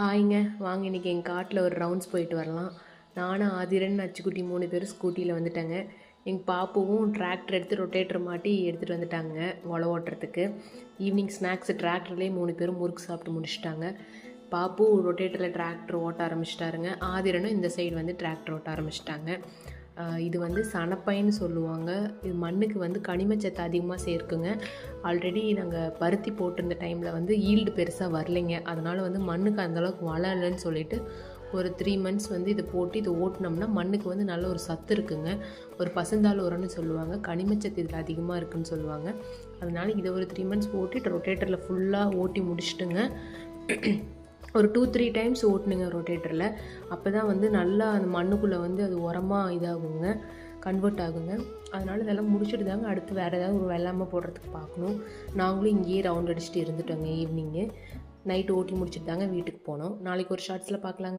ஹாய்ங்க. வாங்க இன்றைக்கி எங்கள் காட்டில் ஒரு ரவுண்ட்ஸ் போயிட்டு வரலாம். நானும் ஆதிரன் நச்சுக்குட்டி 3 பேரும் ஸ்கூட்டியில் வந்துட்டாங்க. எங்கள் பாப்புவும் டிராக்டர் எடுத்து ரொட்டேட்டர் மாட்டி எடுத்துகிட்டு வந்துட்டாங்க உழவு ஓட்டுறதுக்கு. ஈவினிங் ஸ்நாக்ஸ் டிராக்டர்லேயே 3 பேரும் முறுக்கு சாப்பிட்டு முடிச்சுட்டாங்க. பாப்பு ரொட்டேட்டரில் டிராக்டர் ஓட்ட ஆரம்பிச்சிட்டாருங்க. ஆதிரனும் இந்த சைடு வந்து டிராக்டர் ஓட்ட ஆரம்பிச்சிட்டாங்க. இது வந்து சணப்பைன்னு சொல்லுவாங்க. இது மண்ணுக்கு வந்து கனிமச்சத்து அதிகமாக சேர்க்குங்க. ஆல்ரெடி நாங்கள் பருத்தி போட்டிருந்த டைமில் வந்து ஈல்டு பெருசாக வரலைங்க. அதனால் வந்து மண்ணுக்கு அந்தளவுக்கு வளரலைன்னு சொல்லிவிட்டு ஒரு 3 மந்த்ஸ் வந்து இதை போட்டு இதை ஓட்டினோம்னா மண்ணுக்கு வந்து நல்ல ஒரு சத்து இருக்குங்க. ஒரு பசுந்தாள் உரம்னு சொல்லுவாங்க. கனிமச்சத்து இதில் அதிகமாக இருக்குதுன்னு சொல்லுவாங்க. அதனால் இதை ஒரு 3 மந்த்ஸ் போட்டு ரொட்டேட்டரில் ஃபுல்லாக ஓட்டி முடிச்சுட்டுங்க. ஒரு 2-3 டைம்ஸ் ஓட்டுனுங்க ரொட்டேட்டரில். அப்போ தான் வந்து நல்லா அந்த மண்ணுக்குள்ளே வந்து அது உரமாக இதாகுங்க, கன்வெர்ட் ஆகுங்க. அதனால் இதெல்லாம் முடிச்சுட்டு தாங்க அடுத்து வேறு ஏதாவது ஒரு வெள்ளாமை போடுறதுக்கு பார்க்கணும். நாங்களும் இங்கேயே ரவுண்ட் அடிச்சுட்டு இருந்துட்டோங்க. ஈவினிங்கு நைட்டு ஓட்டி முடிச்சுட்டு தாங்க வீட்டுக்கு போனோம். நாளைக்கு ஒரு ஷார்ட்ஸில் பார்க்கலாங்க.